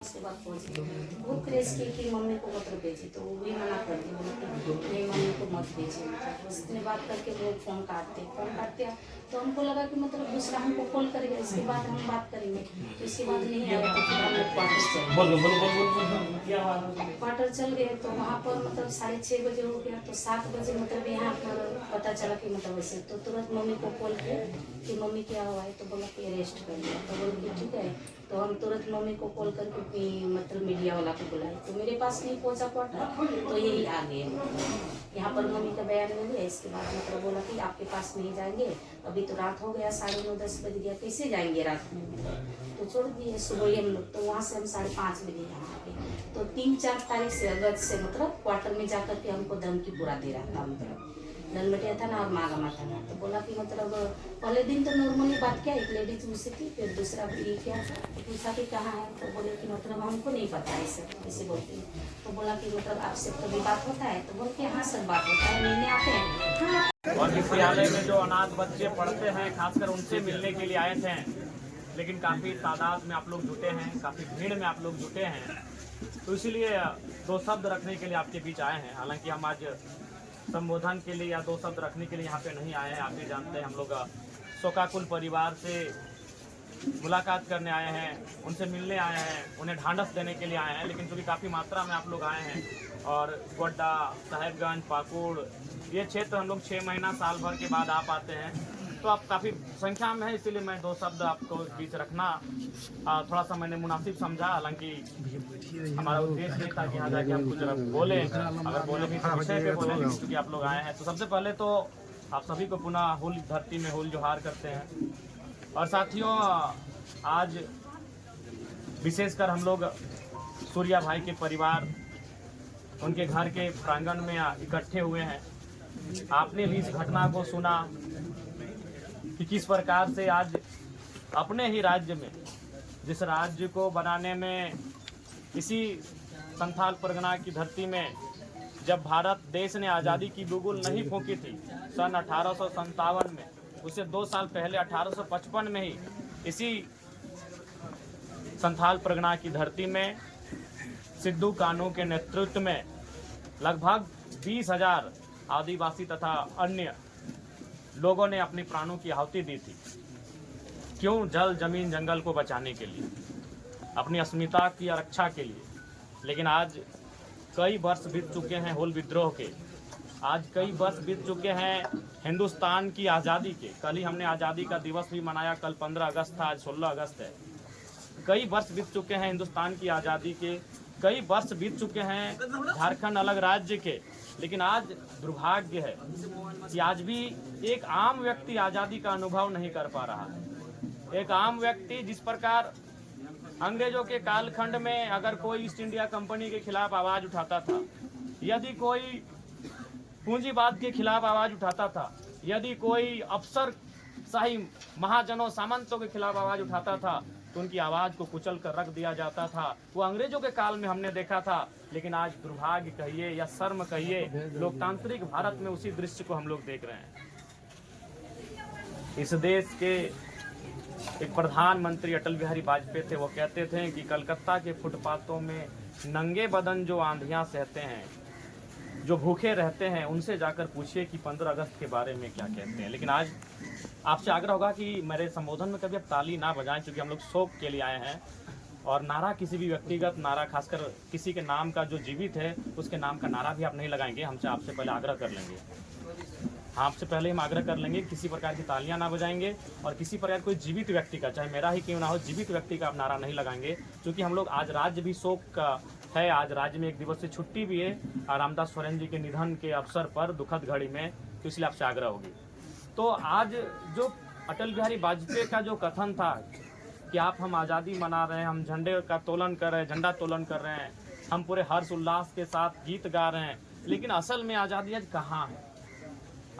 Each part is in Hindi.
उसके बाद पहुंची बहुत क्रेज की कि मम्मी को मत भेजी, तो वो भी मना कर दी, बोले कि नहीं मम्मी को मत भेजिए। उसने बात करके वो फ़ोन काटते तो हमको लगा कि मतलब दूसरा हमको कॉल करेगा, इसके बाद हम बात करेंगे। तो इसके बाद नहीं आया तो फिर हम लोग क्वार्टर चल गए। तो वहाँ पर मतलब 6:30 बजे हो गया, तो 7 बजे मतलब यहाँ पर पता चला कि मतलब ऐसे, तो तुरंत मम्मी को कॉल किया कि मम्मी क्या हुआ है, तो बोला कि अरेस्ट कर लिया। तो बोल कि ठीक है, तो हम तुरंत मम्मी को कॉल करके मतलब मीडिया वाला को बुलाए। तो मेरे पास नहीं पहुंचा क्वार्टर, तो यही आ गए। यहाँ पर मम्मी का बयान ले लिया, इसके बाद मतलब बोला कि आपके पास नहीं जाएंगे, अभी तो रात हो गया, 9:30-10 बज गया, कैसे जाएंगे रात में। तो छोड़ दिए, सुबह ही हम लोग, तो वहाँ से हम 5:30 बजे यहाँ आ गए। तो 3-4 तारीख से अगस्त से मतलब क्वार्टर में जाकर के हमको धमकी पूरा दे रहा था, मतलब नलमटिया था ना और मागामा था ना। तो बोला कि मतलब पहले दिन तो नॉर्मली बात किया, एक लेडीज मुझसे थी, फिर दूसरा भी क्या पूछा कि कहाँ है, तो बोले कि मतलब हमको नहीं पता है, ऐसे बोलते हैं। तो बोला कि मतलब आपसे कभी बात होता है, तो बोल के हाँ सर बात होता है, मिलने आते हैं। हाँ। और विद्यालय में जो अनाथ बच्चे पढ़ते हैं, खासकर उनसे मिलने के लिए आए थे, लेकिन काफ़ी तादाद में आप लोग जुटे हैं, काफ़ी भीड़ में आप लोग जुटे हैं, तो इसीलिए 2 शब्द रखने के लिए आपके बीच आए हैं। हालांकि हम आज संबोधन के लिए या 2 शब्द रखने के लिए यहाँ पे नहीं आए हैं। आप भी जानते हैं हम लोग शोकाकुल परिवार से मुलाकात करने आए हैं, उनसे मिलने आए हैं, उन्हें ढांढस देने के लिए आए हैं। लेकिन चूँकि काफ़ी मात्रा में आप लोग आए हैं और गोड्डा, साहेबगंज, पाकुड़ ये क्षेत्र हम लोग 6 महीना साल भर के बाद आ पाते हैं, तो आप काफ़ी संख्या में है, इसीलिए मैं 2 शब्द आपको बीच रखना थोड़ा सा मैंने मुनासिब समझा। हालांकि हमारा उद्देश्य नहीं था कि यहाँ जाके हम कुछ बोलें, अगर बोले भी तो विषय पे बोलें, क्योंकि आप लोग आए हैं। तो सबसे पहले तो आप सभी को पुनः हुल धरती में हुल जोहार करते हैं। और साथियों, आज विशेषकर हम लोग सूर्या भाई के परिवार उनके घर के प्रांगण में इकट्ठे हुए हैं। आपने भी इस घटना को सुना कि किस प्रकार से आज अपने ही राज्य में, जिस राज्य को बनाने में इसी संथाल परगना की धरती में जब भारत देश ने आज़ादी की बुगुल नहीं फूंकी थी सन 1857 में, उससे 2 साल पहले 1855 में ही इसी संथाल परगना की धरती में सिद्धू कान्हू के नेतृत्व में लगभग 20,000 आदिवासी तथा अन्य लोगों ने अपने प्राणों की आहुति दी थी। क्यों? जल, जमीन, जंगल को बचाने के लिए, अपनी अस्मिता की रक्षा के लिए। लेकिन आज कई वर्ष बीत चुके हैं हुल विद्रोह के, आज कई वर्ष बीत चुके हैं हिंदुस्तान की आज़ादी के। कल ही हमने आज़ादी का दिवस भी मनाया, कल 15 अगस्त था, आज 16 अगस्त है। कई वर्ष बीत चुके हैं हिंदुस्तान की आज़ादी के, कई वर्ष बीत चुके हैं झारखंड अलग राज्य के। लेकिन आज दुर्भाग्य है कि आज भी एक आम व्यक्ति आज़ादी का अनुभव नहीं कर पा रहा है। एक आम व्यक्ति जिस प्रकार अंग्रेजों के कालखंड में अगर कोई ईस्ट इंडिया कंपनी के खिलाफ आवाज़ उठाता था, यदि कोई पूंजीवाद के खिलाफ आवाज़ उठाता था, यदि कोई अफसर शाही महाजनों सामंतों के खिलाफ आवाज़ उठाता था, तो उनकी आवाज़ को कुचल कर रख दिया जाता था। वो अंग्रेजों के काल में हमने देखा था। लेकिन आज दुर्भाग्य कहिए या शर्म कहिए, लोकतांत्रिक भारत में उसी दृश्य को हम लोग देख रहे हैं। इस देश के एक प्रधानमंत्री अटल बिहारी वाजपेयी थे, वो कहते थे कि कलकत्ता के फुटपाथों में नंगे बदन जो आंधियाँ सहते हैं, जो भूखे रहते हैं, उनसे जाकर पूछिए कि 15 अगस्त के बारे में क्या कहते हैं। लेकिन आज आपसे आग्रह होगा कि मेरे संबोधन में कभी आप ताली ना बजाएं, क्योंकि हम लोग शोक के लिए आए हैं। और नारा, किसी भी व्यक्तिगत नारा, खासकर किसी के नाम का जो जीवित है उसके नाम का नारा भी आप नहीं लगाएंगे। हमसे आपसे पहले आग्रह कर लेंगे, आपसे पहले हम आग्रह कर लेंगे, किसी प्रकार की तालियां ना बजाएंगे। और किसी प्रकार कोई जीवित व्यक्ति का, चाहे मेरा ही क्यों ना हो, जीवित व्यक्ति का आप नारा नहीं लगाएंगे। क्योंकि हम लोग आज राज्य भी शोक का है, आज राज्य में एक दिवस से छुट्टी भी है रामदास सोरेन जी के निधन के अवसर पर, दुखद घड़ी में, तो इसलिए आपसे आग्रह होगी। तो आज जो अटल बिहारी वाजपेयी का जो कथन था कि हम आज़ादी मना रहे हैं, हम झंडे का तोलन कर रहे हैं, झंडा तोलन कर रहे हैं, हम पूरे हर्ष उल्लास के साथ गीत गा रहे हैं, लेकिन असल में आज़ादी आज कहाँ है?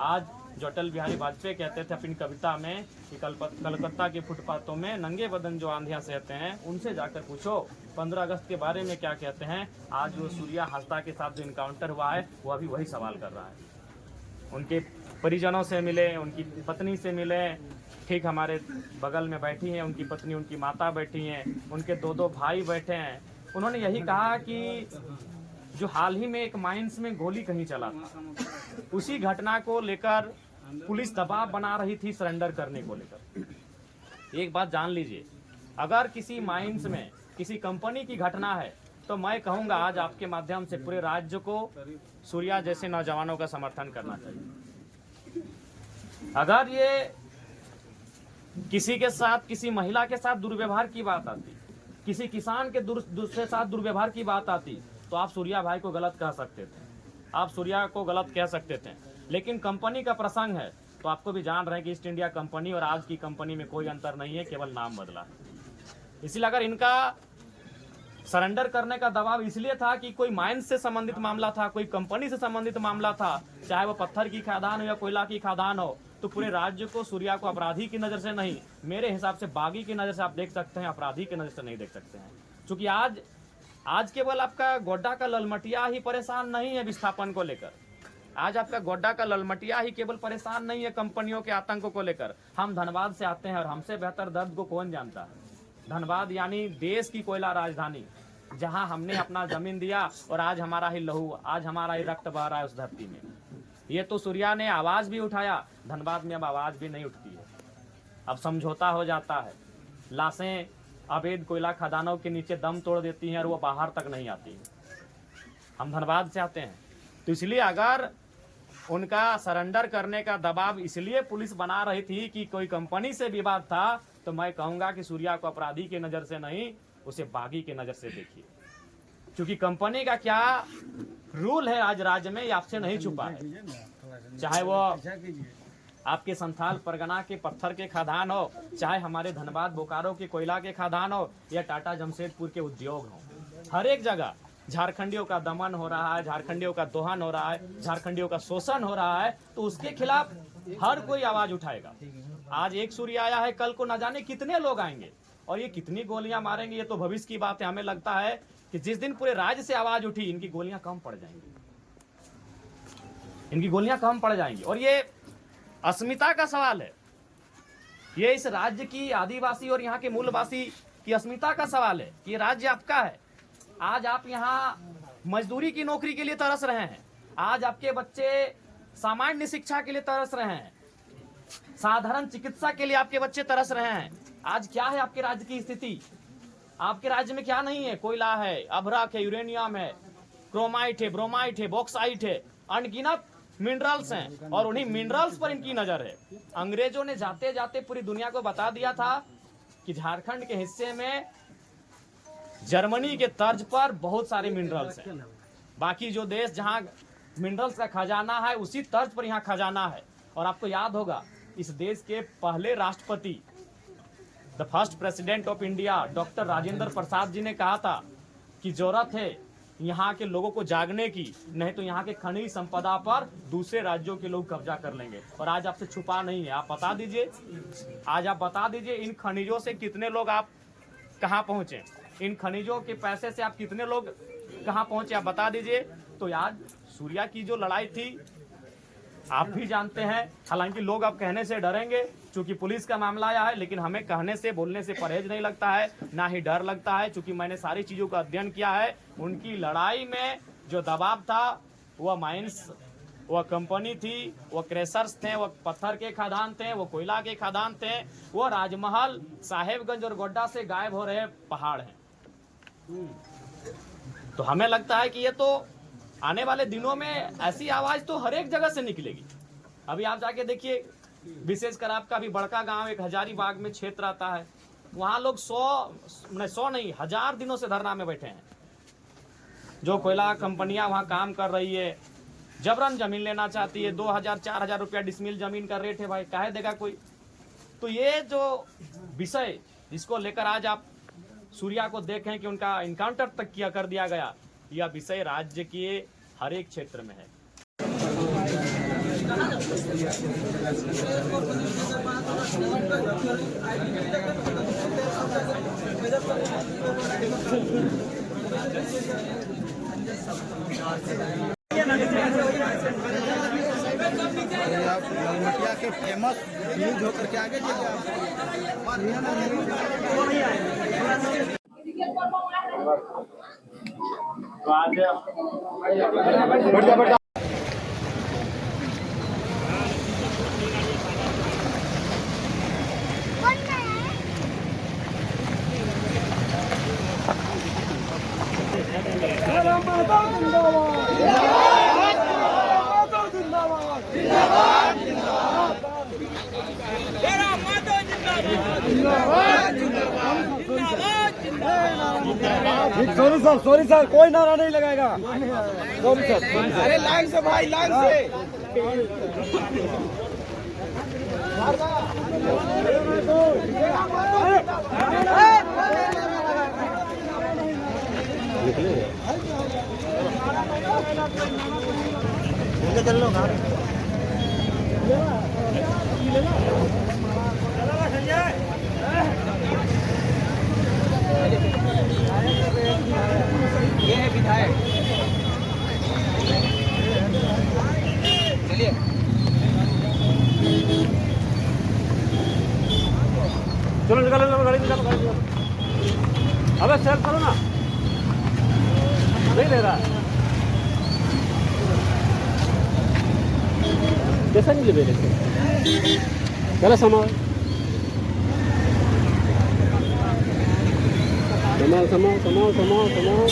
आज जो अटल बिहारी वाजपेयी कहते थे अपनी कविता में कि कलकत्ता के फुटपाथों में नंगे बदन जो आंधियाँ सहते हैं, उनसे जाकर पूछो 15 अगस्त के बारे में क्या कहते हैं। आज वो सूर्या हासदा के साथ जो इनकाउंटर हुआ है, वो अभी वही सवाल कर रहा है। उनके परिजनों से मिले, उनकी पत्नी से मिले, ठीक हमारे बगल में बैठी हैं उनकी पत्नी, उनकी माता बैठी हैं, उनके 2 भाई बैठे हैं। उन्होंने यही कहा कि जो हाल ही में एक माइंस में गोली कहीं चला था, उसी घटना को लेकर पुलिस दबाव बना रही थी सरेंडर करने को लेकर। एक बात जान लीजिए, अगर किसी माइंस में किसी कंपनी की घटना है तो मैं कहूंगा आज आपके माध्यम से पूरे राज्य को सूर्या जैसे नौजवानों का समर्थन करना चाहिए। अगर ये किसी के साथ, किसी महिला के साथ दुर्व्यवहार की बात आती, किसी किसान के दूसरे साथ दुर्व्यवहार की बात आती, तो आप सूर्या भाई को गलत कह सकते थे, आप सूर्या को गलत कह सकते थे। लेकिन कंपनी का प्रसंग है तो आपको भी जान रहे हैं कि ईस्ट इंडिया कंपनी और आज की कंपनी में कोई अंतर नहीं है, केवल नाम बदला है। इसलिए अगर इनका सरेंडर करने का दबाव इसलिए था कि कोई माइंस से संबंधित मामला था, कोई कंपनी से संबंधित मामला था, चाहे वो पत्थर की खादान हो या कोयला की खादान हो, तो पूरे राज्य को सूर्या को अपराधी की नज़र से नहीं, मेरे हिसाब से बागी की नज़र से आप देख सकते हैं, अपराधी की नज़र से नहीं देख सकते हैं। क्योंकि आज केवल आपका गोड्डा का ललमटिया ही परेशान नहीं है विस्थापन को लेकर, आज आपका गोड्डा का ललमटिया ही केवल परेशान नहीं है कंपनियों के आतंक को लेकर। हम धनबाद से आते हैं और हमसे बेहतर दर्द को कौन जानता है। धनबाद यानी देश की कोयला राजधानी, जहां हमने अपना जमीन दिया और आज हमारा ही लहू, आज हमारा ही रक्त बह रहा है उस धरती में। ये तो सूर्या ने आवाज़ भी उठाया, धनबाद में अब आवाज़ भी नहीं उठती है, अब समझौता हो जाता है। लाशें अवैध कोयला खदानों के नीचे दम तोड़ देती हैं और वो बाहर तक नहीं आती। हम धनबाद से आते हैं, तो इसलिए अगर उनका सरेंडर करने का दबाव इसलिए पुलिस बना रही थी कि कोई कंपनी से विवाद था, तो मैं कहूँगा कि सूर्या को अपराधी की नज़र से नहीं, उसे बागी की नज़र से देखिए। क्योंकि कंपनी का क्या रूल है आज राज्य में, ये आपसे नहीं छुपा है। चाहे वो आपके संथाल परगना के पत्थर के खादान हो, चाहे हमारे धनबाद बोकारो के कोयला के खादान हो, या टाटा जमशेदपुर के उद्योग हो, हर एक जगह झारखंडियों का दमन हो रहा है, झारखंडियों का दोहन हो रहा है, झारखंडियों का शोषण हो रहा है, तो उसके खिलाफ हर कोई आवाज उठाएगा। आज एक सूर्या आया है, कल को न जाने कितने लोग आएंगे और ये कितनी गोलियां मारेंगे, ये तो भविष्य की बात है। हमें लगता है कि जिस दिन पूरे राज्य से आवाज उठी, इनकी गोलियां कम पड़ जाएंगी, इनकी गोलियां कम पड़ जाएंगी। और ये अस्मिता का सवाल है, ये इस राज्य की आदिवासी और यहाँ के मूलवासी की अस्मिता का सवाल है कि राज्य आपका है। आज आप यहाँ मजदूरी की नौकरी के लिए तरस रहे हैं, आज आपके बच्चे सामान्य शिक्षा के लिए तरस रहे हैं, साधारण चिकित्सा के लिए आपके बच्चे तरस रहे हैं। आज क्या है आपके राज्य की स्थिति? आपके राज्य में क्या नहीं है? कोयला है, अभ्रक है, यूरेनियम है, क्रोमाइट है, ब्रोमाइट है, बॉक्साइट है, अनगिनत मिनरल्स हैं और उन्हीं मिनरल्स पर इनकी नजर है। अंग्रेजों ने जाते जाते पूरी दुनिया को बता दिया था कि झारखंड के हिस्से में जर्मनी के तर्ज पर बहुत सारे मिनरल्स हैं, बाकी जो देश जहां मिनरल्स का खजाना है उसी तर्ज पर यहाँ खजाना है। और आपको याद होगा, इस देश के पहले राष्ट्रपति, the first president of India, doctor Rajendra Prasad ji ने कहा था कि जरूरत है यहाँ के लोगों को जागने की, नहीं तो यहाँ के खनिज संपदा पर दूसरे राज्यों के लोग कब्जा कर लेंगे। और आज आपसे छुपा नहीं है, आप बता दीजिए, आज आप बता दीजिए इन खनिजों से कितने लोग आप कहाँ पहुँचे, इन खनिजों के पैसे से आप कितने लोग कहाँ पहुँचे, आप बता दीजिए। तो आज सूर्या की जो लड़ाई थी आप भी जानते हैं, हालांकि लोग अब कहने से डरेंगे क्योंकि पुलिस का मामला आया है, लेकिन हमें कहने से, बोलने से परहेज नहीं लगता है, ना ही डर लगता है, क्योंकि मैंने सारी चीज़ों का अध्ययन किया है। उनकी लड़ाई में जो दबाव था वह माइंस, वह कंपनी थी, वह क्रेशर्स थे, वह पत्थर के खादान थे, वो कोयला के खादान थे, वो राजमहल, साहेबगंज और गोड्डा से गायब हो रहे पहाड़ हैं। तो हमें लगता है कि ये तो आने वाले दिनों में ऐसी आवाज तो हर एक जगह से निकलेगी। अभी आप जाके देखिए, विशेषकर आपका भी बड़का गांव एक हजारीबाग में क्षेत्र आता है, वहाँ लोग 100 नहीं 1000 दिनों से धरना में बैठे हैं। जो कोयला कंपनियां वहाँ काम कर रही है, जबरन जमीन लेना चाहती है, 2000-4000 रुपया डिसमिल जमीन का रेट है भाई, काहे देगा कोई। तो ये जो विषय जिसको लेकर आज आप सूर्या को देखें कि उनका इनकाउंटर तक किया कर दिया गया, यह विषय राज्य के हर एक क्षेत्र में है। आप ललमटिया के फेमस न्यूज होकर के आगे चलिए आप। तो आज सॉरी सर कोई नारा नहीं लगाएगा। Sorry sir. अरे लाइन से भाई लाइन से। चल लो ये है विधायक। चलिए चलो निकालो गाड़ी निकालो। अबे सर करो ना, नहीं ले रहा कैसा नहीं ले चलो समाओ समाओ।